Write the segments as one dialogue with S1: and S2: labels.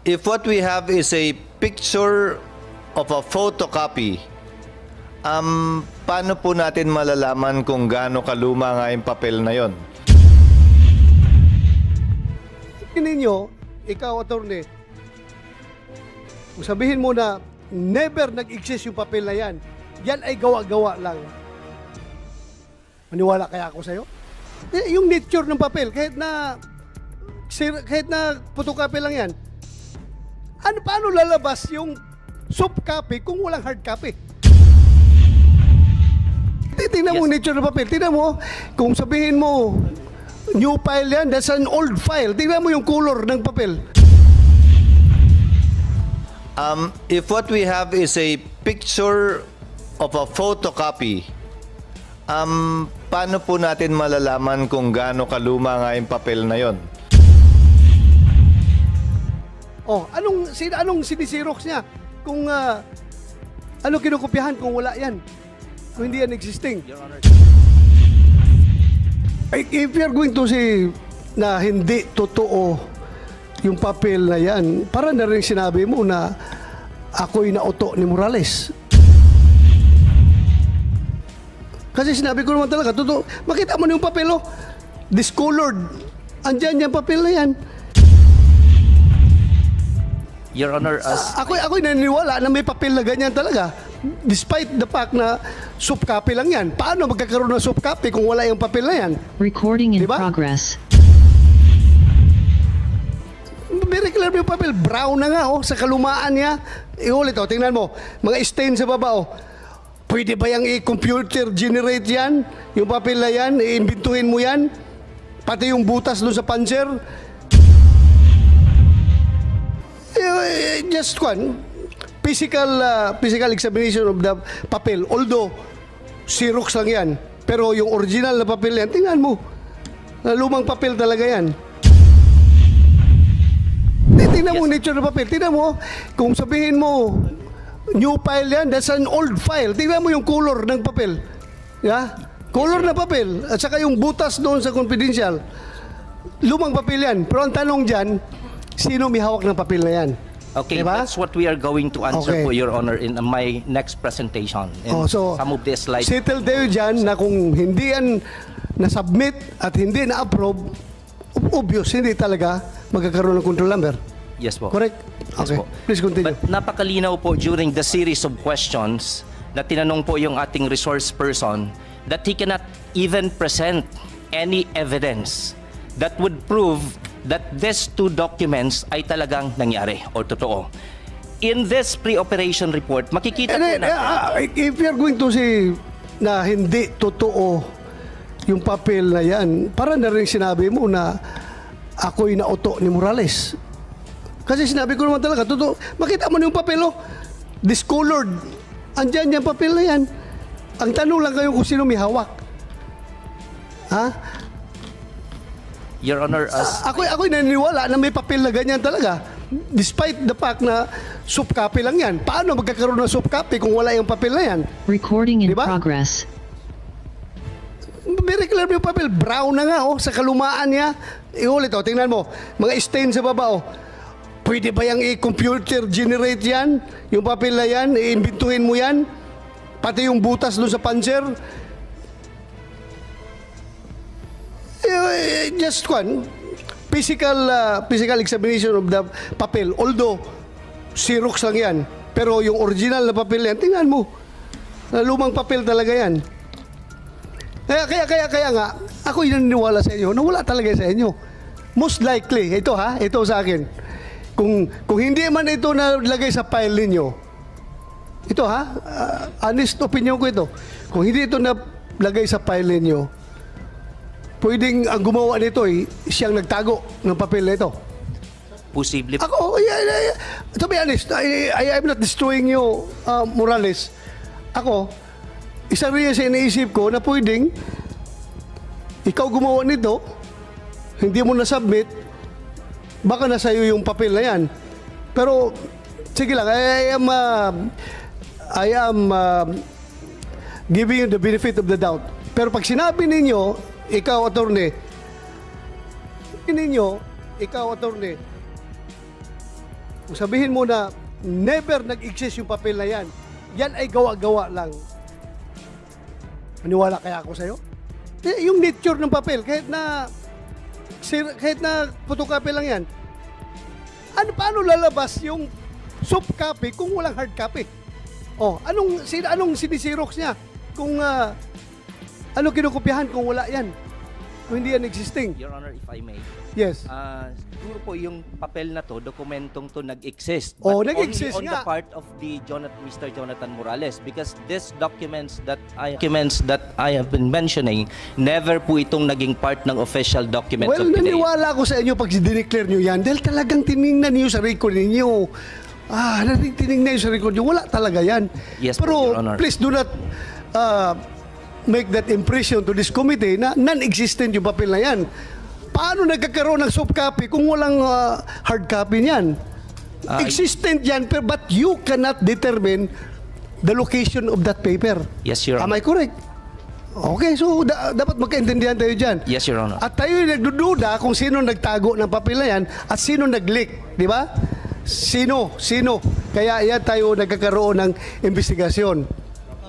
S1: If what we have is a picture of a photocopy, paano po natin malalaman kung gaano kaluma nga yung papel na yon?
S2: Ninyo, ikaw, attorney, kung sabihin mo na never nag-exist yung papel na yan, yan ay gawa-gawa lang. Maniwala kaya ako sa'yo? Yung nature ng papel, kahit na photocopy lang yan, paano lalabas yung soft copy kung walang hard copy? Tingnan mo yung nature ng papel. Tingnan mo, kung sabihin mo, new file yan, that's an old file. Tingnan mo yung color ng papel.
S1: If what we have is a picture of a photocopy, paano po natin malalaman kung gaano kaluma nga yung papel na yon?
S2: Oh, anong sinisirox niya? Kung ano kinukopyahan kung wala yan? Kung hindi yan existing. If you're going to say na hindi totoo yung papel na yan, para na rin sinabi mo na ako'y nauto ni Morales. Kasi sinabi ko naman talaga, totoo. Makita mo na yung papel, oh. Discolored. Andyan yung papel na yan.
S3: Your Honor, as
S2: Ako'y naniniwala na may papel na ganyan talaga. Despite the fact na soft copy lang yan. Paano magkakaroon ng soft copy kung wala yung papel na yan?
S4: Recording in
S2: Diba?
S4: progress.
S2: Very clear yung papel. Brown na nga, oh, sa kalumaan niya. Iulit, oh, tingnan mo. Mga stain sa baba, oh. Pwede ba yung i-computer generate yan? Yung papel na yan, i-imbintuhin mo yan? Pati yung butas doon sa puncher? Just one, physical examination of the papel. Although, Xerox lang yan. Pero yung original na papel yan, tingnan mo. Lumang papel talaga yan. Tingnan mo nature ng papel. Tingnan mo, kung sabihin mo, new file yan, that's an old file. Tingnan mo yung color ng papel. Yeah? Color na papel. At saka yung butas doon sa confidential. Lumang papel yan. Pero ang tanong dyan, sino may hawak ng papel na yan?
S3: okay,
S2: Diba?
S3: that's what we are going to answer
S2: Okay.
S3: po, Your Honor, in my next presentation. And
S2: So,
S3: some of these slides.
S2: settle tayo dyan na kung hindi yan na-submit at hindi na-approve, obvious, hindi talaga magkakaroon ng control number.
S3: Yes po.
S2: Correct?
S3: Yes
S2: Okay.
S3: po.
S2: Please continue.
S3: But napakalinaw po during the series of questions na tinanong po yung ating resource person that he cannot even present any evidence that would prove that these two documents ay talagang nangyari o totoo. In this pre-operation report, makikita
S2: And
S3: po
S2: then,
S3: natin.
S2: if you're going to say na hindi totoo yung papel na yan, para na rin sinabi mo na ako'y nauto ni Morales. Kasi sinabi ko naman talaga, totoo. Makita mo na yung papel, oh. Discolored. Andyan yung papel na yan. Ang tanong lang kayo kung sino may hawak. Ha?
S3: Your Honor, as
S2: Ako'y naniniwala na may papel na ganyan talaga. Despite the fact na soft copy lang yan. Paano magkakaroon ng soft copy kung wala yung papel na yan?
S4: Recording in
S2: Diba?
S4: progress.
S2: Very clear yung papel. Brown na nga, oh, sa kalumaan niya. Iulit, oh, tingnan mo. Mga stain sa baba, oh. Pwede ba yung i-computer generate yan? Yung papel na yan, i-imbintuhin mo yan? Pati yung butas doon sa puncher? Just one, physical examination of the papel. Although, Xerox lang yan. Pero yung original na papel yan, tingnan mo. Lumang papel talaga yan. Kaya nga, ako yung naniniwala sa inyo na wala talaga sa inyo. Most likely, ito sa akin. Kung hindi man ito nalagay sa file ninyo, ito honest opinion ko ito. Kung hindi ito nalagay sa file ninyo, pwedeng ang gumawa nito siyang nagtago ng papel na ito.
S3: posible
S2: Ako, to be honest, I'm not destroying you, Morales. Ako, isa rin sa iniisip ko na pwedeng ikaw gumawa nito, hindi mo na-submit, baka nasa iyo yung papel na yan. Pero, sige lang, I am giving you the benefit of the doubt. Pero pag sinabi ninyo, ikaw, attorney, Kung sabihin mo na never nag-exist yung papel na yan, yan ay gawa-gawa lang. Maniwala kaya ako sa'yo? Yung nature ng papel, kahit na photocopy lang yan, paano lalabas yung soft copy kung walang hard copy? Anong sinisirox niya? Kung ano kinukopyahan kung wala yan? Kung hindi yan existing.
S3: Your Honor, if I may.
S2: Yes.
S3: Siguro po yung papel na to, dokumentong to nag-exist.
S2: Oh,
S3: But
S2: nag-exist
S3: only on
S2: nga.
S3: the part of the Mr. Jonathan Morales, because these documents that I have been mentioning, never po itong naging part ng official documents
S2: Well,
S3: of PIDEA.
S2: naniwala ko sa inyo pag dineclare nyo yan dahil talagang tinignan niyo sa record ninyo. Tinignan niyo sa record nyo. Wala talaga yan.
S3: Yes po,
S2: Pero
S3: Your Honor.
S2: please do not make that impression to this committee na non-existent yung papel na yan. Paano nagkakaroon ng soft copy kung walang hard copy niyan? Existent yan, but you cannot determine the location of that paper.
S3: Yes, Your
S2: Am
S3: Honor.
S2: I correct? Okay, so dapat magkaintindihan tayo dyan.
S3: Yes, Your Honor.
S2: At tayo nagdududa kung sino nagtago ng papel na yan at sino nag-leak, di ba? Sino? Kaya yan tayo nagkakaroon ng investigasyon.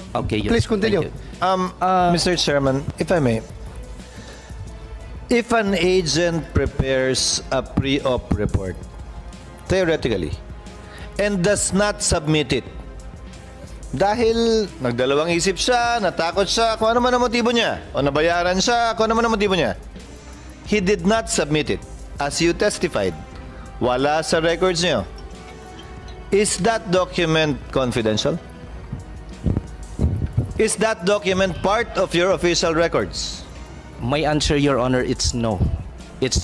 S3: Okay, Your
S2: Please continue.
S3: Thank you.
S1: Mr. Chairman, if I may, if an agent prepares a pre-op report, theoretically, and does not submit it, dahil nagdalawang isip siya, natakot siya, kung ano man ang motibo niya, o nabayaran siya, kung ano man ang motibo niya, he did not submit it, as you testified, wala sa records niyo. Is that document confidential? Is that document part of your official records?
S3: My answer, Your Honor, it's no. It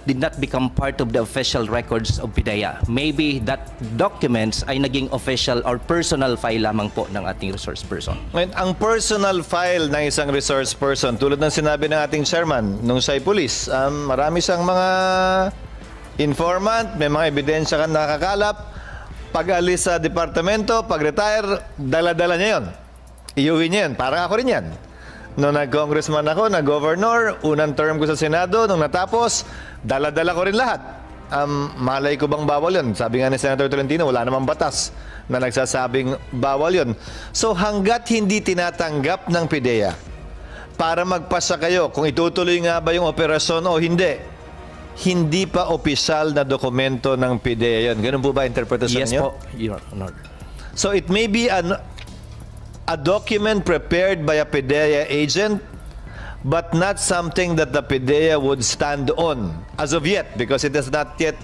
S3: did not become part of the official records of PIDEA. Maybe that documents ay naging official or personal file lamang po ng ating resource person.
S1: Ngayon, ang personal file ng isang resource person, tulad ng sinabi ng ating chairman, nung siya'y police, marami siyang mga informant, may mga ebidensya kang nakakalap, pag-alis sa departamento, pag-retire, dala-dala niya yun. Iuwi niya yun. Parang ako rin yan. Nung nag-congressman ako, nag-governor, unang term ko sa Senado, nung natapos, dala-dala ko rin lahat. Malay ko bang bawal yun? Sabi nga ni Senator Tolentino, wala namang batas na nagsasabing bawal yun. So hanggat hindi tinatanggap ng PIDEA para magpasa kayo kung itutuloy nga ba yung operasyon o hindi pa opisyal na dokumento ng PIDEA yun. Ganun po ba interpretasyon
S3: Yes
S1: niyo?
S3: po, Your Honor.
S1: So it may be a document prepared by a PIDEA agent, but not something that the PIDEA would stand on as of yet, because it has not yet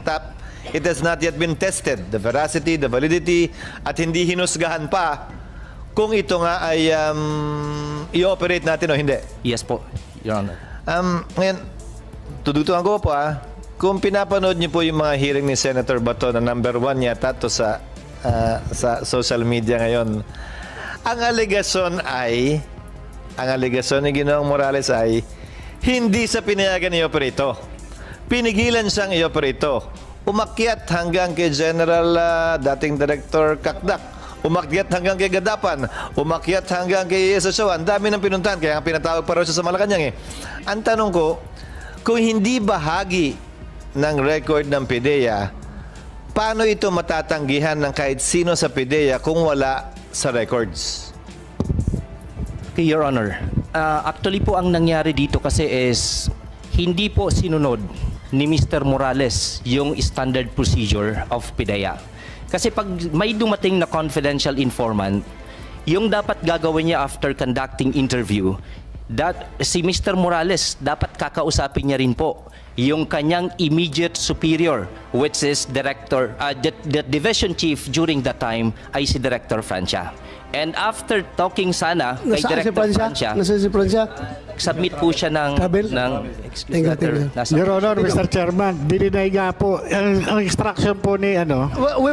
S1: been tested, the veracity, the validity, at hindi hinusgahan pa kung ito nga ay i-operate natin o hindi.
S3: Yes po, Your Honor.
S1: Ngayon, tudutuan ko po kung pinapanood niyo po yung mga hearing ni Senator Bato na number 1 yata to sa social media ngayon, ang alegasyon ni Ginoong Morales ay hindi sa pinayagan i-operate. Pinigilan siyang i-operate. Umakyat hanggang kay General dating Director Kakdak. Umakyat hanggang kay Gadapan. Umakyat hanggang kay Esasawa. Ang dami ng pinuntahan. Kaya pinatawag pa raw siya sa Malacanang. Ang tanong ko, kung hindi bahagi ng record ng PIDEA, paano ito matatanggihan ng kahit sino sa PIDEA kung wala sa records?
S3: Okay, Your Honor. Actually po ang nangyari dito kasi is hindi po sinunod ni Mr. Morales yung standard procedure of PIDEA. Kasi pag may dumating na confidential informant, yung dapat gagawin niya after conducting interview, si Mr. Morales dapat kakausapin niya rin po yung kanyang immediate superior, which is the division chief during that time ay si Director Francia. And after talking sana kay
S2: Nasaan si
S3: Director
S2: Francia?
S3: Francia,
S2: Nasaan si Francia?
S3: submit po siya ng
S2: Tabel?
S3: excuse
S2: Thank you,
S3: letter.
S2: thank you.
S3: Nasa-
S4: Your Honor, Mr. Chairman, dininay nga po ang instruction po ni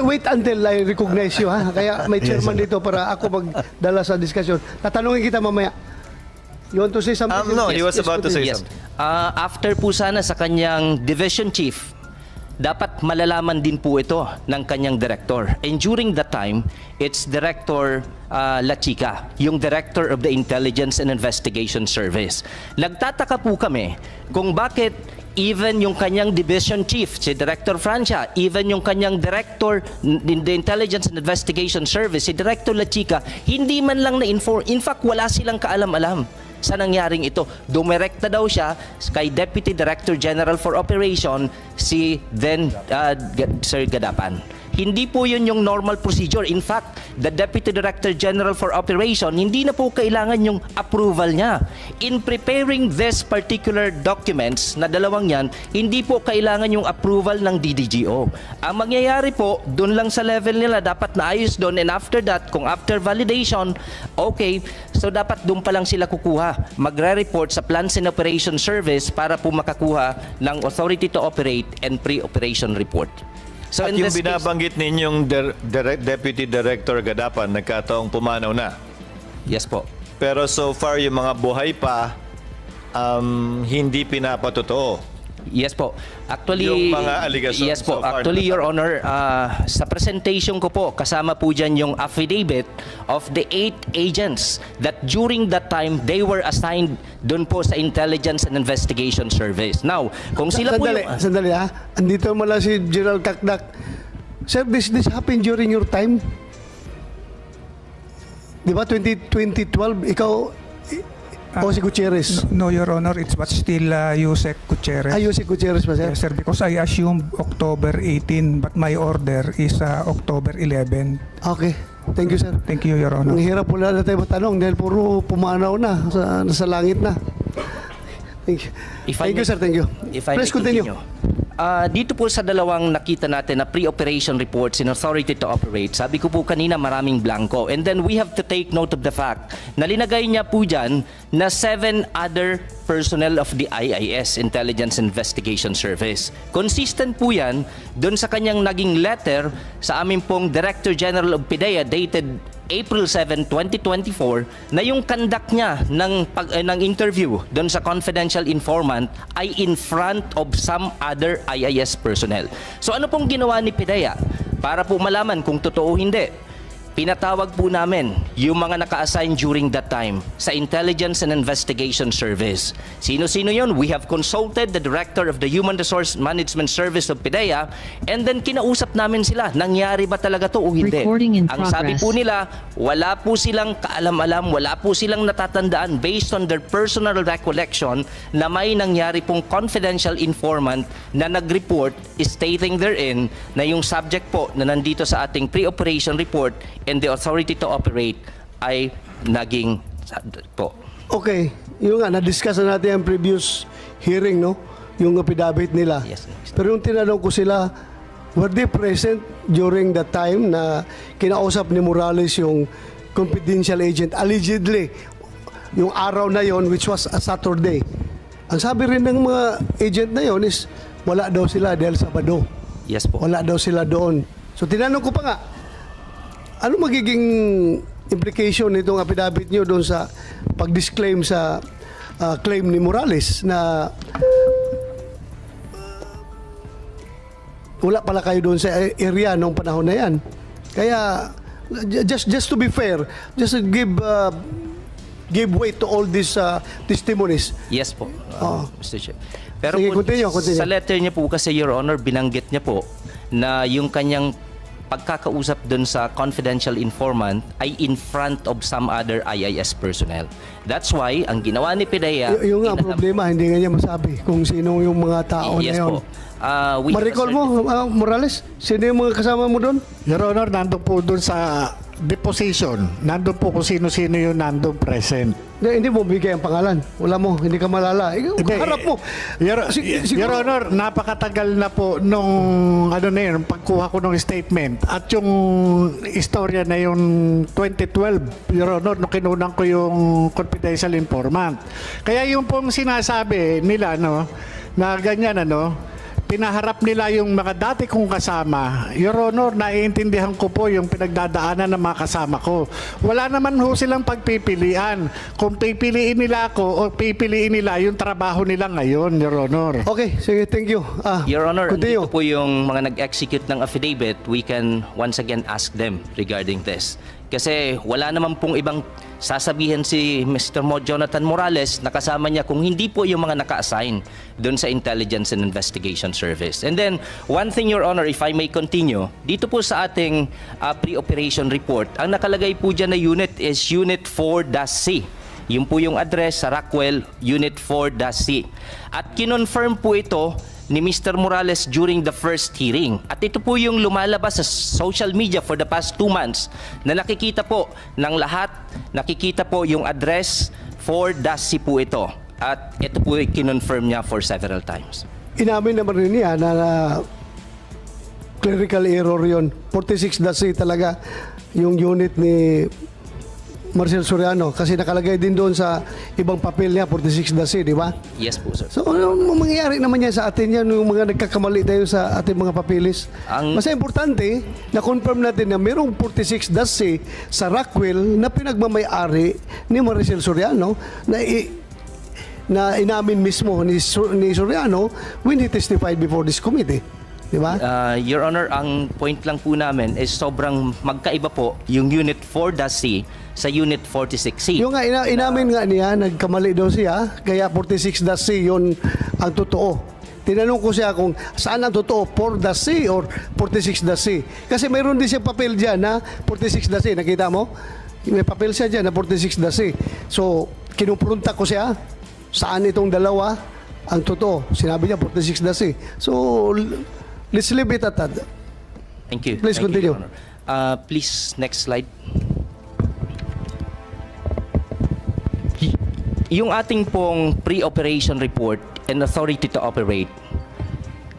S2: Wait until I recognize you, ha? Kaya may chairman dito para ako magdala sa discussion. Tatanungin kita mamaya. You want to say something?
S1: No, he was about to say
S3: Yes.
S1: something.
S3: After po sana sa kanyang division chief, dapat malalaman din po ito ng kanyang director. And during that time, it's Director La Chica, yung Director of the Intelligence and Investigation Service. Nagtataka po kami kung bakit even yung kanyang division chief, si Director Francia, even yung kanyang director in the Intelligence and Investigation Service, si Director La Chica, hindi man lang na-inform. In fact, wala silang kaalam-alam sa nangyaring ito. Dumirekta daw siya kay Deputy Director General for Operation, si then Sir Gadapan. Hindi po yun yung normal procedure. In fact, the Deputy Director General for Operation, hindi na po kailangan yung approval niya. In preparing this particular documents na dalawang yan, hindi po kailangan yung approval ng DDGO. Ang mangyayari po, dun lang sa level nila, dapat naayos dun, and after that, kung after validation, okay, so dapat dun pa lang sila kukuha. Magre-report sa Plans and Operation Service para po makakuha ng Authority to Operate and Pre-Operation Report. So
S1: At
S3: in
S1: yung
S3: this case-
S1: binabanggit ninyong Deputy Director Gadapan, nagkataong pumanaw na.
S3: Yes po.
S1: Pero so far, yung mga buhay pa, hindi pinapatotoo.
S3: Yes po. Actually,
S1: Yung mga allegation
S3: yes po.
S1: so far
S3: Actually,
S1: na-
S3: Your Honor, sa presentation ko po, kasama po dyan yung affidavit of the 8 agents that during that time, they were assigned doon po sa Intelligence and Investigation Service. Now, kung sila po yung...
S2: Sandali ha. Andito mala si General Kakdak. Sir, this happened during your time? Di ba 2012, ikaw o si Gutierrez?
S5: No, Your Honor, it's but still Yusek Gutierrez.
S2: Ayun si Gutierrez ba, sir?
S5: Yes, sir, because I assumed October 18, but my order is October 11.
S2: Okay. Thank you, sir.
S5: Thank you, Your Honor.
S2: Ang hirap po na tayo matanong dahil puro pumanaw na, nasa langit na. Thank you.
S3: If I
S2: Thank you,
S3: may-
S2: sir. Thank you.
S3: If I
S2: Please
S3: may
S2: continue.
S3: Dito po sa dalawang nakita natin na pre-operation reports in Authority to Operate, sabi ko po kanina maraming blanco. And then we have to take note of the fact na linagay niya po dyan na 7 other personnel of the IIS, Intelligence Investigation Service. Consistent po yan doon sa kanyang naging letter sa amin pong Director General of PIDEA dated April 7, 2024 na yung conduct niya ng interview doon sa confidential informant ay in front of some other IIS personnel. So ano pong ginawa ni PIDEA para po malaman kung totoo o hindi? Pinatawag po namin yung mga naka-assign during that time sa Intelligence and Investigation Service. Sino-sino yun? We have consulted the Director of the Human Resource Management Service of PIDEA, and then kinausap namin sila, nangyari ba talaga to o hindi?
S6: Recording in
S3: Ang sabi
S6: progress.
S3: po nila, wala po silang kaalam-alam, wala po silang natatandaan based on their personal recollection na may nangyari pong confidential informant na nag-report stating therein na yung subject po na nandito sa ating pre-operation report and the authority to operate ay naging po.
S2: Okay. Yung nga, na-discuss na natin ang previous hearing, no? Yung affidavit nila.
S3: Yes, sir.
S2: Pero yung tinanong ko sila, were they present during the time na kinausap ni Morales yung confidential agent, allegedly, yung araw na yon which was a Saturday. Ang sabi rin ng mga agent na yon is, wala daw sila dahil Sabado.
S3: Yes po.
S2: Wala daw sila doon. So tinanong ko pa nga, ano magiging implication nitong affidavit nyo doon sa pag-disclaim sa claim ni Morales na wala pala kayo doon sa area nung panahon na yan. Kaya just to be fair, just to give weight to all these testimonies.
S3: Yes po, Mr. Chair. Pero
S2: Sige,
S3: po,
S2: continue.
S3: sa letter niya po kasi, Your Honor, binanggit niya po na yung kanyang pagkakausap dun sa confidential informant ay in front of some other IIS personnel. That's why, ang ginawa ni PIDEA...
S2: Yung nga problema, hindi nga niya masabi kung sino yung mga tao
S3: yes
S2: na yun.
S3: po. We have
S2: Ma-recall
S3: a certain-
S2: mo, Morales? Sino yung mga kasama mo doon?
S4: Your Honor, nandun po doon sa deposition. Nandun po kung sino-sino yung nandun present.
S2: Hindi mo bigay ang pangalan. Wala mo, hindi ka malala. Harap mo.
S4: Your,
S2: Siguro-
S4: Your Honor, napakatagal na po nung pagkuha ko ng statement at yung istorya na yung 2012, Your Honor, nung kinunan ko yung confidential informant. Kaya yung pong sinasabi nila na ganyan pinaharap nila yung mga dati kong kasama. Your Honor, naiintindihan ko po yung pinagdadaanan ng mga kasama ko. Wala naman ho silang pagpipilian. Kung pipiliin nila ako o pipiliin nila yung trabaho nila ngayon, Your Honor.
S2: Okay, sige, thank you.
S3: Your Honor,
S2: continue.
S3: andito po yung mga nag-execute ng affidavit. We can once again ask them regarding this. Kasi wala naman pong ibang sasabihin si Mr. Jonathan Morales na kasama niya kung hindi po yung mga naka-assign doon sa Intelligence and Investigation Service. And then, one thing, Your Honor, if I may continue, dito po sa ating pre-operation report, ang nakalagay po dyan na unit is Unit 4-C. Yun po yung address sa Rockwell, Unit 4-C. At kinonfirm po ito ni Mr. Morales during the first hearing. At ito po yung lumalabas sa social media for the past 2 months na nakikita po ng lahat, nakikita po yung address 4-C po ito. At ito po kinonfirm niya for several times.
S2: Inamin naman rin niya na clerical error yon. 46-C talaga yung unit ni Marcel Soriano kasi nakalagay din doon sa ibang papel niya 46-C, di ba?
S3: Yes po, sir.
S2: So, ano mangyayari naman yan sa atin yan, yung mga nagkakamali tayo sa ating mga papilis? Mas importante, na-confirm natin na mayroong 46-C sa Rockwell na pinagmamay-ari ni Maricel Soriano na inamin mismo ni Soriano when he testified before this committee. Di ba?
S3: Your Honor, ang point lang po namin is sobrang magkaiba po yung Unit 4-C sa Unit 46C.
S2: Yung nga, inamin nga niya, nagkamali daw siya, kaya 46-C yun ang totoo. Tinanong ko siya kung saan ang totoo, 4-C or 46-C. Kasi mayroon din siya papel dyan na 46-C. Nakita mo? May papel siya dyan na 46-C. So, kinuprunta ko siya, saan itong dalawa ang totoo. Sinabi niya 46-C. So, let's leave it at that.
S3: Thank you.
S2: Please
S3: Thank
S2: continue.
S3: you, Your Honor. Please, next slide. Yung ating pong pre-operation report and authority to operate,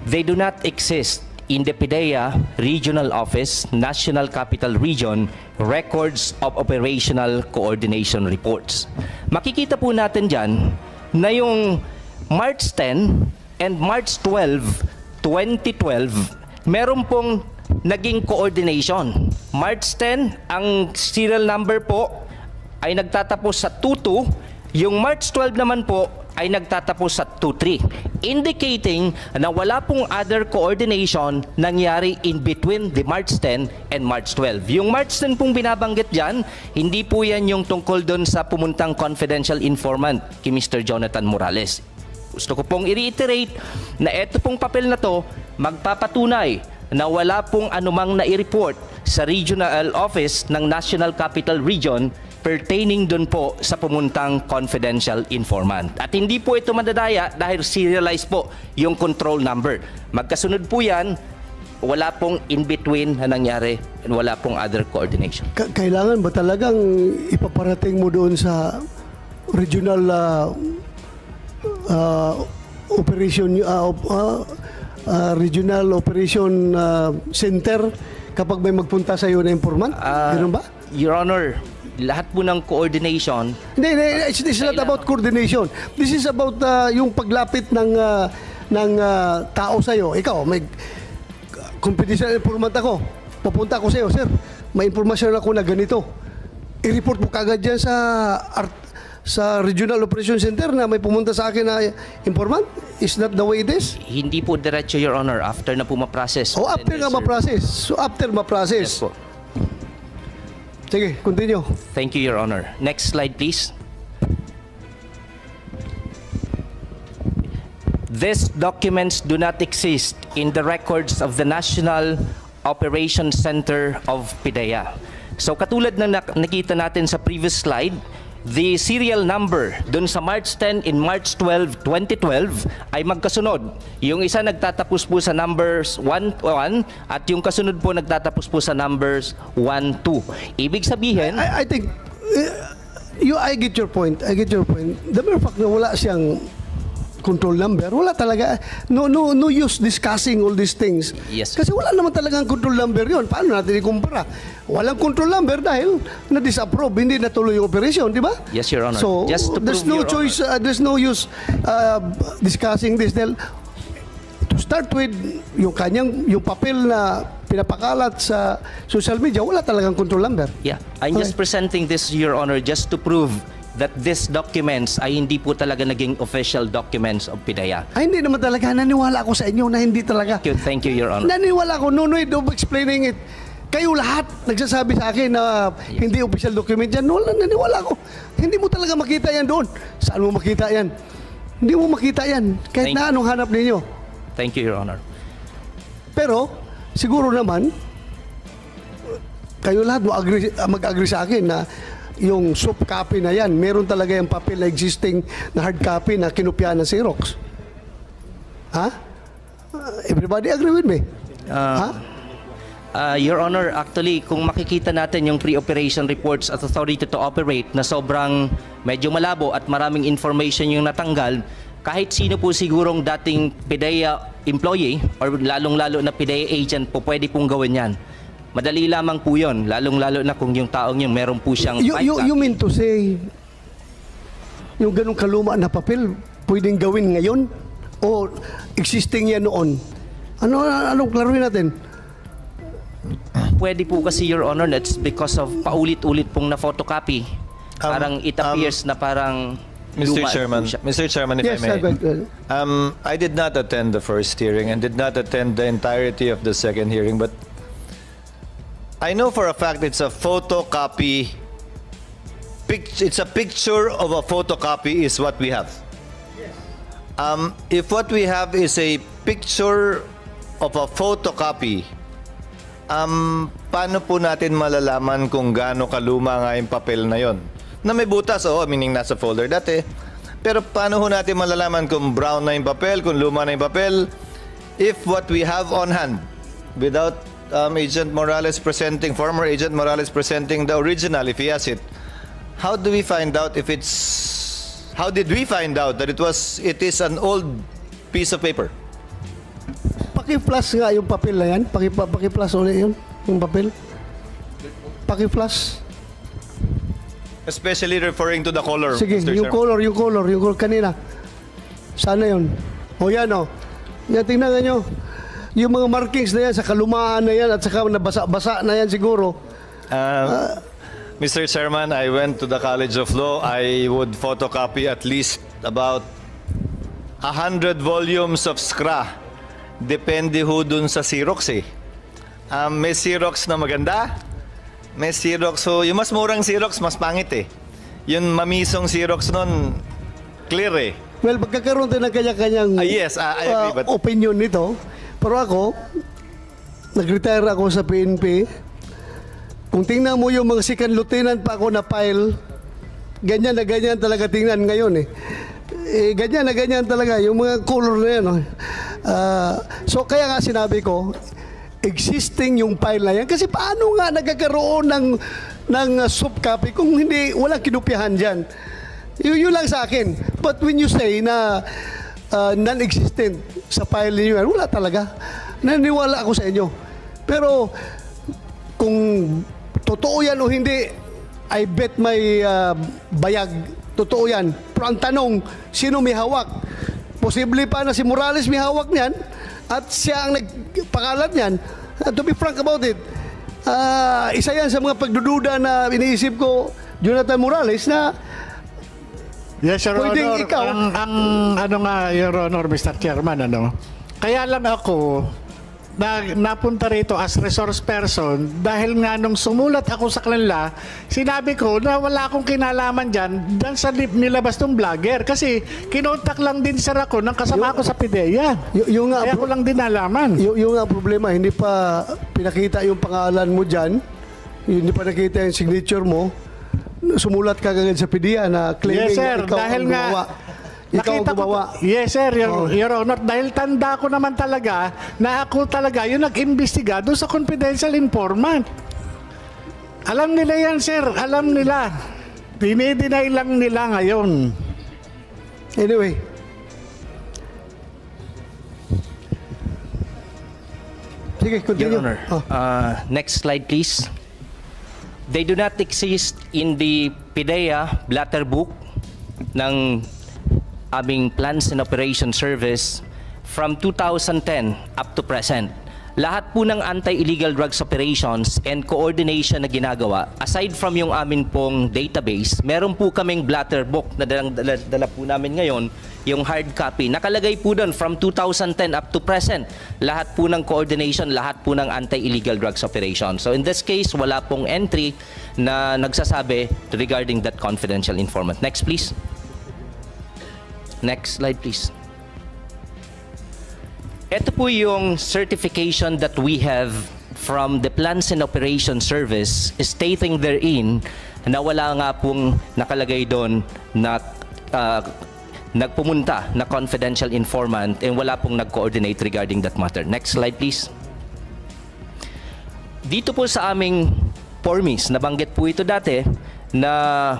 S3: they do not exist in the PIDEA Regional Office, National Capital Region, Records of Operational Coordination Reports. Makikita po natin dyan na yung March 10 and March 12, 2012, meron pong naging coordination. March 10, ang serial number po ay nagtatapos sa 22. Yung March 12 naman po ay nagtatapos sa 23, indicating na wala pong other coordination nangyari in between the March 10 and March 12. Yung March 10 pong binabanggit dyan, hindi po yan yung tungkol doon sa pumuntang confidential informant kay Mr. Jonathan Morales. Gusto ko pong i-reiterate na ito pong papel na to magpapatunay na wala pong anumang nai-report sa regional office ng National Capital Region pertaining doon po sa pumuntang confidential informant. At hindi po ito madadaya dahil serialized po yung control number. Magkasunod po yan, wala pong in-between na nangyari and wala pong other coordination.
S2: Kailangan ba talagang ipaparating mo doon sa regional regional operation center kapag may magpunta sa iyo na informant? Ganun ba?
S3: Your Honor, lahat po ng coordination.
S2: Hindi, it's not about coordination. This is about yung paglapit ng tao sa iyo. Ikaw, may confidential informant ako. Pupunta ako sa iyo, sir. May impormasyon ako na ganito. I-report mo kagad dyan sa Regional Operation Center na may pumunta sa akin na informant? Is that the way it is?
S3: Hindi po diretso, Your Honor, after na po ma-process.
S2: O after nga ma-process. So after ma-process.
S3: Yes po.
S2: Sige, continue.
S3: Thank you, Your Honor. Next slide, please. These documents do not exist in the records of the National Operations Center of PIDEA. So katulad ng nakita natin sa previous slide, the serial number dun sa March 10 and March 12, 2012 ay magkasunod. Yung isa nagtatapos po sa numbers 11 at yung kasunod po nagtatapos po sa numbers 12. Ibig sabihin,
S2: I think I get your point. I get your point. The mere fact na wala siyang control number, wala talaga. No use discussing all these things.
S3: Yes.
S2: Kasi wala naman talagang control number yon. Paano natin ikumpara? Walang control number dahil na-disapprove, hindi natuloy yung operation, di ba?
S3: Yes, Your Honor.
S2: So,
S3: Just to
S2: there's
S3: prove,
S2: no
S3: Your
S2: choice, there's no use discussing this. Dahil, to start with, yung papel na pinapakalat sa social media, wala talagang control number.
S3: yeah, I'm just presenting this, Your Honor, just to prove that these documents ay hindi po talaga naging official documents of PIDEA.
S2: Ay, hindi naman talaga. Naniwala ako sa inyo na hindi talaga.
S3: Thank you, Your Honor.
S2: Naniwala ako. No need of explaining it. Kayo lahat nagsasabi sa akin na hindi official document yan. Wala, naniwala ko. Hindi mo talaga makita yan doon. Saan mo makita yan? Hindi mo makita yan. Kahit
S3: Thank-
S2: na anong hanap ninyo.
S3: Thank you, Your Honor.
S2: Pero, siguro naman, kayo lahat mag-agree sa akin na yung soft copy na yan, meron talaga yung papel na existing na hard copy na kinopya ng Xerox. Ha? Everybody agree with me? Ha?
S3: Your Honor, actually, kung makikita natin yung pre-operation reports at authority to operate na sobrang medyo malabo at maraming information yung natanggal, kahit sino po sigurong dating PIDEA employee or lalong-lalo na PIDEA agent po pwede pong gawin yan. Madali lamang po yun, lalong-lalo na kung yung taong yung meron po siyang...
S2: You mean to say, yung ganong kaluma na papel, pwedeng gawin ngayon? O existing yan noon? Anong klaruhin natin?
S3: Pwede po kasi, Your Honor, that's because of paulit-ulit pong na-photocopy. Parang it appears na parang...
S1: Mr.
S3: luma
S1: Chairman,
S3: po siya.
S1: Mr. Chairman, if
S2: Yes,
S1: I may.
S2: go ahead.
S1: I did not attend the first hearing and did not attend the entirety of the second hearing, but I know for a fact it's a photocopy. It's a picture of a photocopy is what we have. If what we have is a picture of a photocopy, paano po natin malalaman kung gaano kaluma nga yung papel na yon? Na may butas, meaning nasa folder dati. Pero paano ho natin malalaman kung brown na yung papel, kung luma na yung papel, if what we have on hand, without former Agent Morales presenting the original, if he has it, how did we find out that it is an old piece of paper?
S2: Paki-flash nga yung papel na yan. Paki-flash ulit yun, yung papel. Paki-flash.
S1: Especially referring to the color,
S2: Sige,
S1: Mr.
S2: yung
S1: Chairman.
S2: color kanina. Sana yun. O yan o. Yan, tingnan nyo. Yung mga markings na yan, sa kalumaan na yan, at saka nabasa-basa na yan siguro.
S1: Mr. Chairman, I went to the College of Law. I would photocopy at least about 100 volumes of SCRA. Depende ho dun sa Xerox eh. May Xerox na maganda. May Xerox, so yung mas murang Xerox, mas pangit eh. Yung mamisong Xerox nun, clear eh.
S2: Well, magkakaroon din ng kanya-kanyang
S1: Yes, I agree, but
S2: opinion nito. Pero ako, nag-retire ako sa PNP. Kung tingnan mo yung mga second lieutenant pa ako na file, ganyan na ganyan talaga tingnan ngayon eh. Ganyan na ganyan talaga, yung mga color na yan. So kaya nga sinabi ko, existing yung file na yan. Kasi paano nga nagkakaroon ng soft copy kung hindi, walang kinopyahan dyan. Yun lang sa akin. But when you say na non-existent sa file niyo yan, wala talaga. Naniwala ako sa inyo. Pero kung totoo yan o hindi, I bet may bayag. Totoo yan. Pero ang tanong, sino may hawak? Posible pa na si Morales may hawak niyan at siya ang nagpakalat niyan. To be frank about it, isa yan sa mga pagdududa na iniisip ko, Jonathan Morales, na
S4: Yes, Your
S2: pwedeng
S4: Honor.
S2: ikaw.
S4: Ang ano nga, Your Honor, Mr. Chairman, kaya lang ako napunta rito as resource person dahil nga nung sumulat ako sa kanila, sinabi ko na wala akong kinalaman dyan sa nilabas ng vlogger kasi kinontak lang din sir ako ng kasama ko sa PIDEA.
S2: Yung nga,
S4: Kaya ko lang din nalaman.
S2: yung nga problema, hindi pa pinakita yung pangalan mo dyan, hindi pa nakita yung signature mo, sumulat ka agad sa PIDEA na claiming
S4: Yes, sir.
S2: ikaw
S4: Dahil
S2: ang
S4: nga,
S2: gumawa. Ikaw ang gumawa.
S4: Yes, sir. Your Honor, dahil tanda ko naman talaga na ako talaga yung nag-imbestiga doon sa confidential informant. Alam nila yan, sir. Alam nila. Dinideny lang nila ngayon.
S2: Anyway. Sige, continue.
S3: Your Honor, next slide please. They do not exist in the PIDEA Blatter Book ng aming Plans and Operations Service from 2010 up to present. Lahat po ng anti-illegal drugs operations and coordination na ginagawa, aside from yung amin pong database, meron po kaming Blatter Book na dala po namin ngayon, yung hard copy. Nakalagay po doon from 2010 up to present. Lahat po ng coordination, lahat po ng anti-illegal drugs operation. So in this case, wala pong entry na nagsasabi regarding that confidential informant. Next, please. Next slide, please. Ito po yung certification that we have from the Plans and Operations Service stating therein na wala nga pong nakalagay doon na nagpumunta na confidential informant and wala pong nag-coordinate regarding that matter. Next slide, please. Dito po sa aming formis, nabanggit po ito dati na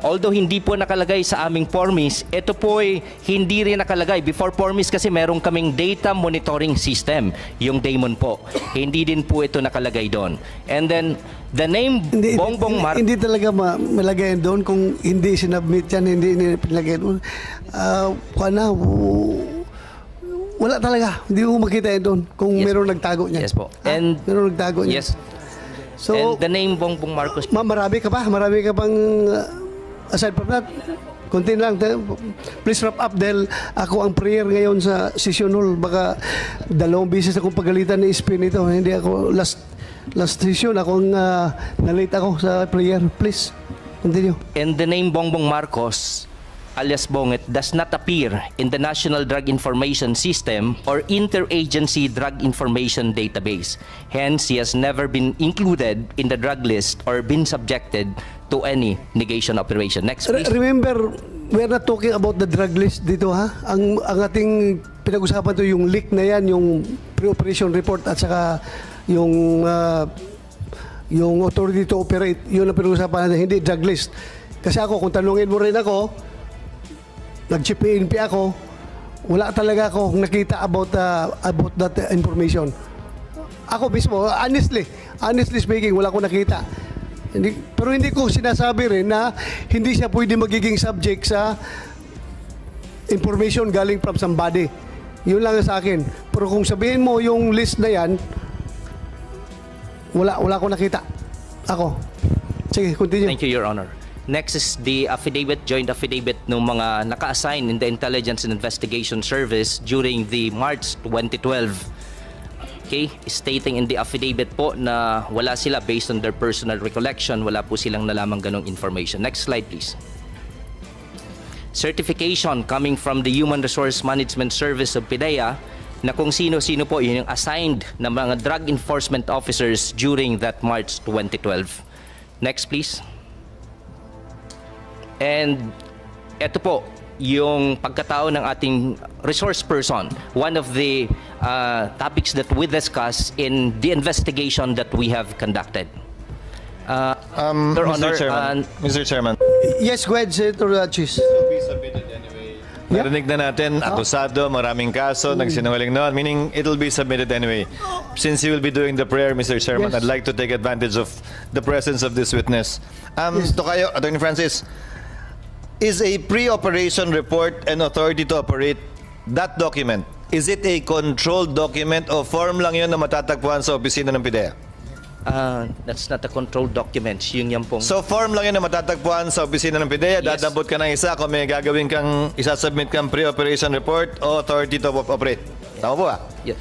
S3: although hindi po nakalagay sa aming formis, ito po ay hindi rin nakalagay. Before formis kasi meron kaming data monitoring system, yung Damon po. Hindi din po ito nakalagay doon. And then, the name Bongbong Marcos.
S2: Hindi talaga malagay doon kung hindi sinubmit yan, hindi pinalagay doon. Wala talaga. Hindi mo makita yan doon kung
S3: Yes.
S2: meron nagtago niyan.
S3: Yes po.
S2: And meron nagtago niyan.
S3: Yes.
S2: So,
S3: And the name Bongbong Marcos.
S2: marami ka pa? Marami ka pang aside from that? Konti lang. Please wrap up dahil ako ang prayer ngayon sa session hall. Baka 2 beses akong pagalitan ni Spin ito. Hindi ako last session akong na-late ako sa prayer. Please, continue.
S3: And the name Bongbong Marcos, alias Bongit, does not appear in the National Drug Information System or Interagency Drug Information Database. Hence, he has never been included in the drug list or been subjected to any negation operation. Next, please.
S2: Remember, we're not talking about the drug list dito, ha? Ang ating pinag-usapan to yung leak na yan, yung pre-operation report at saka yung authority to operate, yun ang pinag-usapan natin, hindi drug list. Kasi ako, kung tanungin mo rin ako, nag-PNP ako, wala talaga ako nakita about that information. Ako mismo, honestly speaking, wala ko nakita. Pero hindi ko sinasabi rin na hindi siya pwede magiging subject sa information galing from somebody. Yun lang sa akin. Pero kung sabihin mo yung list na yan, wala ko nakita. Ako. Sige, continue.
S3: Thank you, Your Honor. Next is the affidavit, joint affidavit ng mga naka-assign in the Intelligence and Investigation Service during the March 2012. Okay, stating in the affidavit po na wala sila based on their personal recollection, wala po silang nalamang ganong information. Next slide, please. Certification coming from the Human Resource Management Service of PIDEA na kung sino-sino po yung assigned na mga drug enforcement officers during that March 2012. Next, please. And ito po, yung pagkatao ng ating resource person, one of the topics that we discuss in the investigation that we have conducted. Your Honor,
S1: Mr. Chairman.
S2: Yes, go ahead, Senator Chis. Yeah.
S1: Narinig na natin, akusado, maraming kaso, nagsinungaling noon, meaning it'll be submitted anyway. Since you will be doing the prayer, Mr. Chairman,
S2: Yes.
S1: I'd like to take advantage of the presence of this witness. Tokayo, Attorney Francis, is a pre-operation report an authority to operate that document? Is it a controlled document o form lang yun na matatagpuan sa opisina ng PIDEA?
S3: That's not a controlled document. Yun yan pong...
S1: So form lang yun na matatagpuan sa opisina ng PIDEA,
S3: Yes.
S1: dadabot ka ng isa kung may gagawin kang isasubmit kang pre-operation report o authority to operate. Tama po ba?
S3: Yes.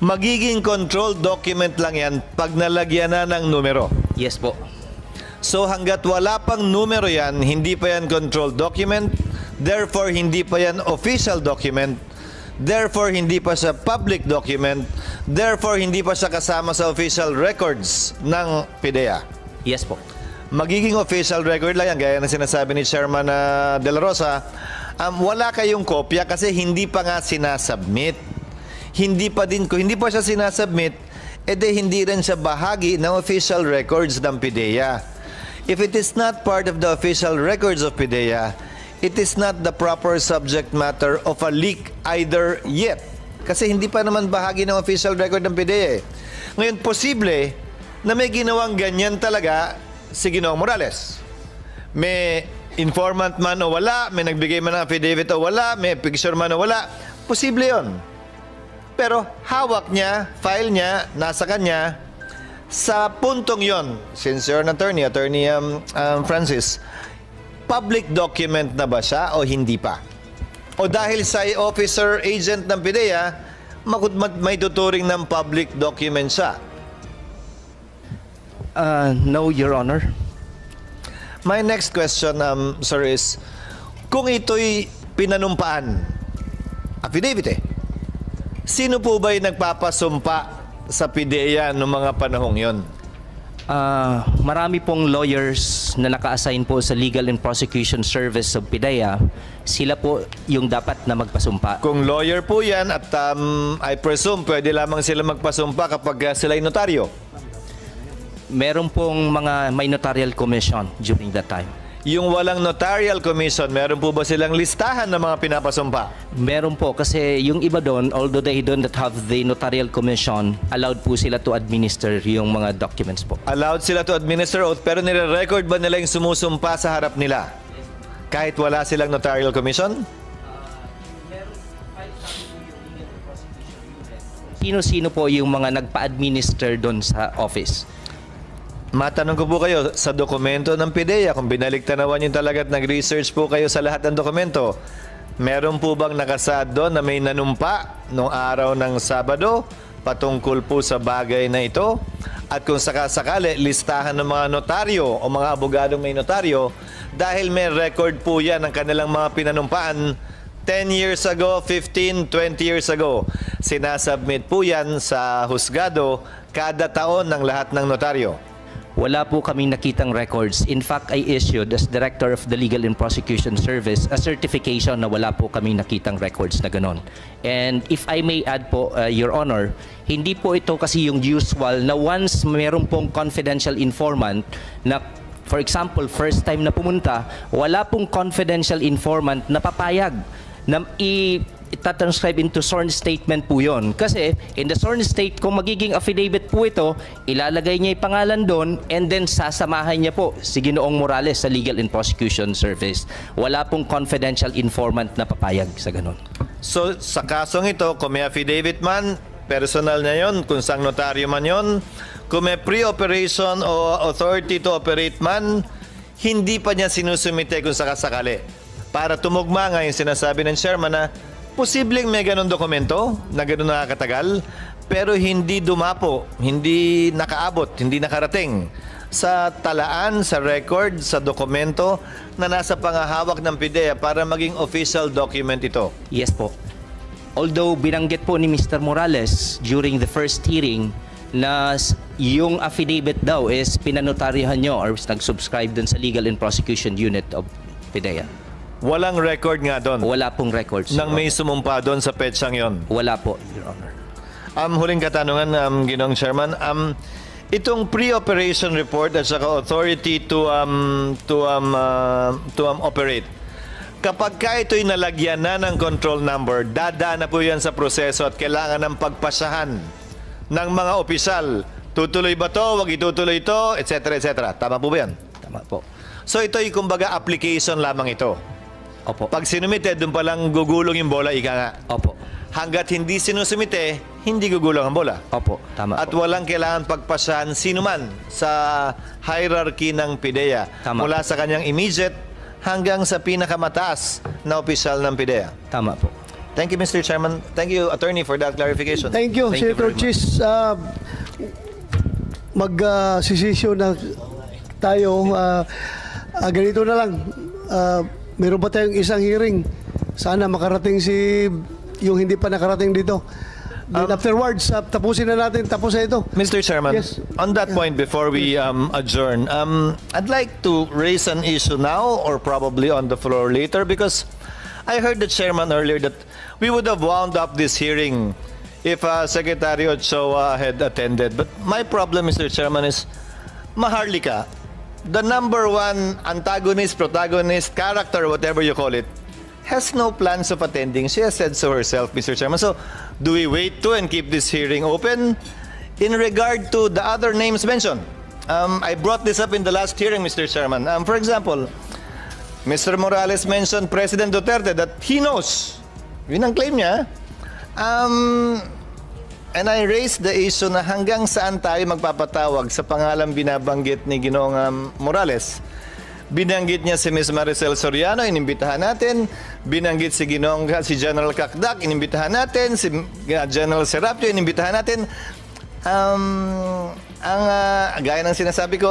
S1: Magiging controlled document lang yan pag nalagyan na ng numero.
S3: Yes po.
S1: So hanggat wala pang numero yan, hindi pa yan controlled document, therefore hindi pa yan official document, therefore hindi pa siya public document, therefore hindi pa siya kasama sa official records ng PIDEA.
S3: Yes po.
S1: Magiging official record lang yan, gaya ng sinasabi ni Chairman De La Rosa, wala kayong kopya kasi hindi pa nga sinasubmit. Kung hindi pa siya sinasubmit, edi hindi rin siya bahagi ng official records ng PIDEA. If it is not part of the official records of PIDEA, it is not the proper subject matter of a leak either yet. Kasi hindi pa naman bahagi ng official record ng PIDEA. Ngayon, posible na may ginawang ganyan talaga si Ginoong Morales. May informant man o wala, may nagbigay man ng affidavit o wala, may picture man o wala, posible yon. Pero hawak niya, file niya, nasa kanya. Sa puntong yon, since you're an attorney, Francis, public document na ba siya o hindi pa? O dahil sa officer agent ng PIDEA, may tuturing ng public document siya?
S3: No, Your Honor.
S1: My next question, sir, is kung ito'y pinanumpaan, affidavit sino po ba'y nagpapasumpa sa PIDEA noong mga panahong yon?
S3: Marami pong lawyers na naka-assign po sa Legal and Prosecution Service of PIDEA. Sila po yung dapat na magpasumpa.
S1: Kung lawyer po yan at I presume pwede lamang sila magpasumpa kapag sila'y notaryo.
S3: Meron pong mga may notarial commission during that time.
S1: Yung walang notarial commission, meron po ba silang listahan ng mga pinapasumpa?
S3: Meron po kasi yung iba doon, although they don't have the notarial commission, allowed po sila to administer yung mga documents po.
S1: Allowed sila to administer oath, pero nire-record ba nila yung sumusumpa sa harap nila? Kahit wala silang notarial commission?
S3: Sino-sino po yung mga nagpa-administer doon sa office?
S1: Matanong ko po kayo, sa dokumento ng PIDEA, kung binaliktanawan nyo talaga at nag-research po kayo sa lahat ng dokumento, meron po bang nakasaad doon na may nanumpa noong araw ng Sabado patungkol po sa bagay na ito? At kung sakasakali, listahan ng mga notaryo o mga abogadong may notaryo, dahil may record po yan ng kanilang mga pinanumpaan 10 years ago, 15, 20 years ago. Sinasubmit po yan sa husgado kada taon ng lahat ng notaryo.
S3: Wala po kaming nakitang records. In fact, I issued as Director of the Legal and Prosecution Service a certification na wala po kaming nakitang records na ganon. And if I may add po, Your Honor, hindi po ito kasi yung usual na once meron pong confidential informant na, for example, first time na pumunta, wala pong confidential informant na papayag na itatranscribe into sworn statement po yon. Kasi in the sworn state, kung magiging affidavit po ito, ilalagay niya yung pangalan doon and then sasamahan niya po si Ginoong Morales sa Legal and Prosecution Service. Wala pong confidential informant na papayag sa ganon.
S1: So, sa kasong ito, kung may affidavit man, personal niya yon, kung sang notaryo man yon, kung may pre-operation o authority to operate man, hindi pa niya sinusumite kung sakasakali. Para tumugma nga yung sinasabi ng chairman na posibleng may ganun dokumento na ganun nakakatagal, pero hindi dumapo, hindi nakaabot, hindi nakarating sa talaan, sa record, sa dokumento na nasa pangahawak ng PIDEA para maging official document ito.
S3: Yes po. Although binanggit po ni Mr. Morales during the first hearing na yung affidavit daw is pinanotaryohan nyo or nag-subscribe dun sa Legal and Prosecution Unit of PIDEA.
S1: Walang record nga doon
S3: Wala pong records.
S1: nang may sumumpa doon sa petsang yon.
S3: Wala po, Your Honor.
S1: Huling katanungan, Ginoong Chairman. Itong pre-operation report at saka authority to operate, kapag ka ito'y nalagyan na ng control number, dadaan na po yan sa proseso at kailangan ng pagpasahan ng mga opisyal. Tutuloy ba to? Wag itutuloy ito? Etc. etc. Tama po ba yan?
S3: Tama po.
S1: So ito'y kumbaga application lamang ito.
S3: Opo.
S1: Pag sinumite, doon palang gugulong yung bola, ika nga.
S3: Opo.
S1: Hanggat hindi sinusumite, hindi gugulong ang bola.
S3: Opo. Tama
S1: At
S3: po.
S1: walang kailangan pagpasahan sino man sa hierarchy ng PIDEA.
S3: Tama.
S1: Mula sa kanyang immediate hanggang sa pinakamataas na opisyal ng PIDEA.
S3: Tama po.
S1: Thank you, Mr. Chairman. Thank you, Attorney, for that clarification.
S2: Thank you,
S3: Thank you
S2: Senator
S3: very much.
S2: Chis. Mag-sisisyon na tayo. Ganito na lang. Meron pa tayong isang hearing. Sana makarating yung hindi pa nakarating dito. Then afterwards, tapusin na natin. Tapos na ito.
S1: Mr. Chairman,
S2: Yes.
S1: on that point, before we adjourn, I'd like to raise an issue now or probably on the floor later because I heard the chairman earlier that we would have wound up this hearing if Secretary Ochoa had attended. But my problem, Mr. Chairman, is Maharlika, the number one antagonist, protagonist, character, whatever you call it, has no plans of attending. She has said so herself, Mr. Chairman. So, do we wait to and keep this hearing open? In regard to the other names mentioned, I brought this up in the last hearing, Mr. Chairman. For example, Mr. Morales mentioned President Duterte that he knows. Yun ang claim niya. And I raised the issue na hanggang saan tayo magpapatawag sa pangalang binabanggit ni Ginoong Morales. Binanggit niya si Ms. Maricel Soriano, inimbitahan natin. Binanggit si si General Kakdak, inimbitahan natin. Si General Serapio, inimbitahan natin. Gaya ng sinasabi ko,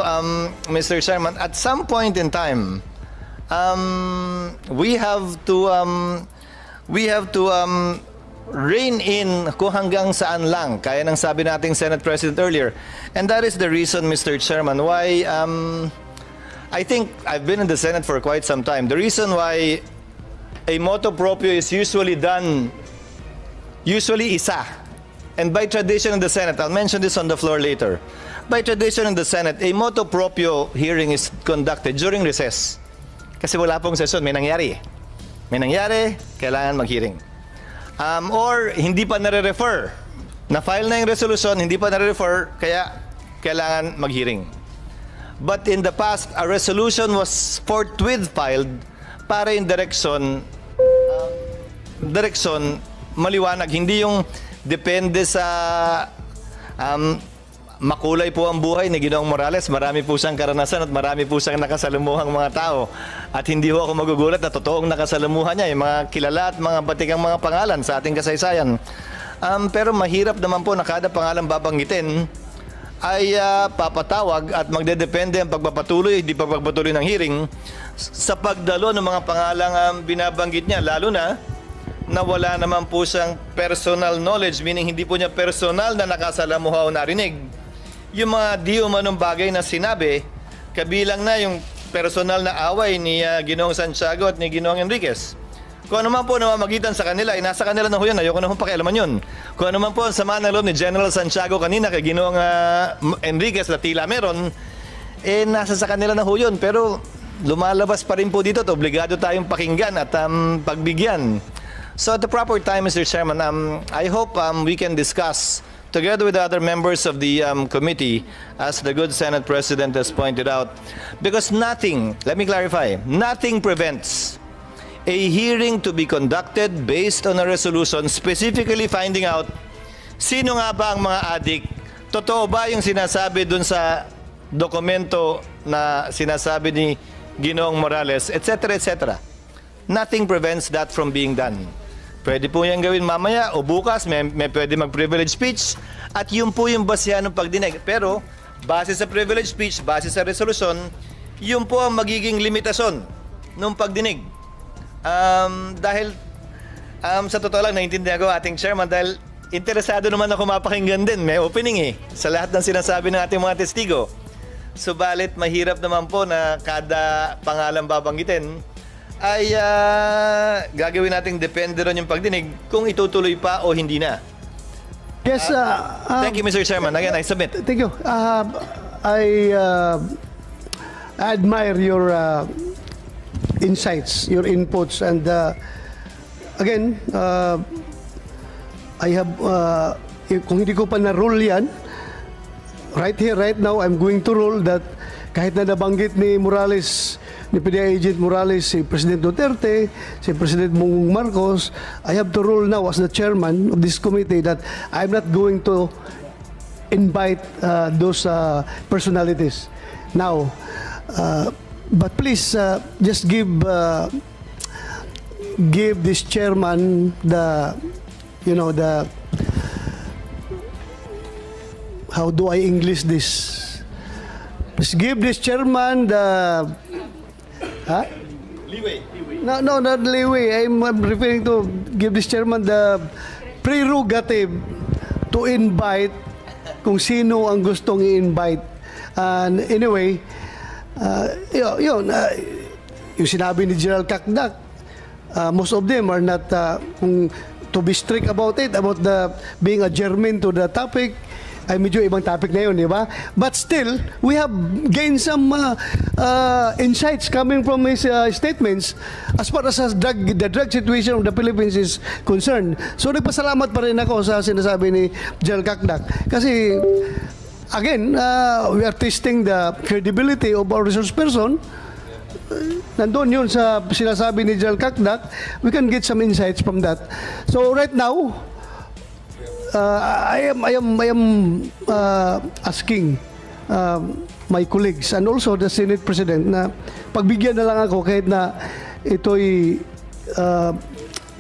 S1: Mr. Chairman, at some point in time, we have to rein in kung hanggang saan lang, kaya ng sabi nating Senate President earlier. And that is the reason, Mr. Chairman, why I think I've been in the Senate for quite some time. The reason why a motu proprio is usually isa. And by tradition in the Senate, I'll mention this on the floor later. By tradition in the Senate, a motu proprio hearing is conducted during recess. Kasi wala pong session, may nangyari. May nangyari, kailangan mag-hearing. Or hindi pa nare-refer. Na-file na yung resolution, hindi pa nare-refer, kaya kailangan mag-hearing. But in the past, a resolution was forthwith filed para in direction maliwanag. Hindi yung depende sa makulay po ang buhay ni Ginoong Morales. Marami po siyang karanasan at marami po siyang nakasalumuhang mga tao. At hindi ho ako magugulat na totoong nakasalamuhan niya, yung mga kilala at mga batikang mga pangalan sa ating kasaysayan. Pero mahirap naman po na kada pangalan babanggitin ay papatawag at magdedepende ang pagpapatuloy, hindi pagpapatuloy ng hearing sa pagdalo ng mga pangalang binabanggit niya, lalo na wala naman po siyang personal knowledge, meaning hindi po niya personal na nakasalamuha o narinig. Yung mga di umanong bagay na sinabi, kabilang na yung personal na away ni Ginoong Santiago at ni Ginoong Enriquez. Kung ano man po namamagitan sa kanila, nasa kanila na ho yun. Ayoko na hong pakialaman yun. Kung ano man po ang sama ng loob ni General Santiago kanina kay Ginoong Enriquez na tila meron, nasa sa kanila na ho yun. Pero lumalabas pa rin po dito at obligado tayong pakinggan at pagbigyan. So at the proper time, Mr. Chairman, I hope we can discuss together with the other members of the committee, as the good Senate President has pointed out, because nothing, let me clarify, nothing prevents a hearing to be conducted based on a resolution specifically finding out sino nga ba ang mga adik, totoo ba yung sinasabi dun sa dokumento na sinasabi ni Ginoong Morales, etc., etc. Nothing prevents that from being done. Pwede po yan gawin mamaya o bukas, may pwede mag-privilege speech at yun po yung basihan ng pagdinig. Pero base sa privilege speech, base sa resolution, yun po ang magiging limitasyon ng pagdinig. Dahil sa totoo lang, naiintindihan ko ating chairman dahil interesado naman ako mapakinggan din. May opening sa lahat ng sinasabi ng ating mga testigo. Subalit, mahirap naman po na kada pangalan babanggitin ay gagawin nating depende ron yung pagdinig kung itutuloy pa o hindi na.
S2: Yes,
S1: Thank you, Mr. Chairman. Again, I submit.
S2: Thank you. I admire your insights, your inputs, and again, I have, kung hindi ko pa na-rule yan, right here, right now, I'm going to rule that kahit na nabanggit ni Morales, ni PDEA Agent Morales, si President Duterte, si President Bongbong Marcos, I have to rule now as the chairman of this committee that I'm not going to invite those personalities. Now, but please just give this chairman the, how do I English this? Please give this chairman the
S1: Leeway.
S2: No, not leeway. I'm referring to give this chairman the prerogative to invite kung sino ang gustong i-invite. And anyway, yung sinabi ni General Kakdak, most of them are not to be strict about it, about the being a germane to the topic. Ay medyo ibang topic na yun, di ba? But still, we have gained some insights coming from his statements as far as the drug situation of the Philippines is concerned. So nagpasalamat pa rin ako sa sinasabi ni General Kakdak. Kasi, again, we are testing the credibility of our resource person. Nandun yun sa sinasabi ni General Kakdak. We can get some insights from that. So right now, I am asking my colleagues and also the Senate President na pagbigyan na lang ako kahit na ito'y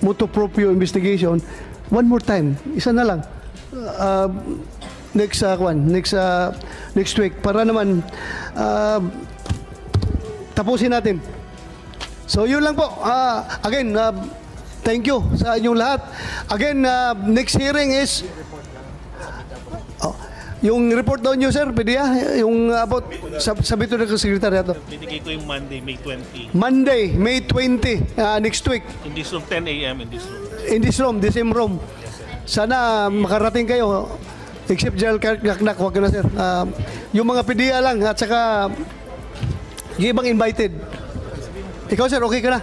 S2: motu proprio investigation, one more time, isa na lang. Next week para naman tapusin natin. So yun lang po. Again, thank you sa inyong lahat. Again, next hearing is yung report daw nyo, sir, pwede yung about sabi ito ng sekretary ato.
S6: Binigay ko yung Monday, May 20.
S2: Monday, May 20, next week.
S6: In this room, 10 a.m. in this room.
S2: In this room, the same room. Sana makarating kayo. Except General Kaknak, wag na, sir. Yung mga PDEA lang at saka yung ibang invited. Ikaw, sir, okay ka na?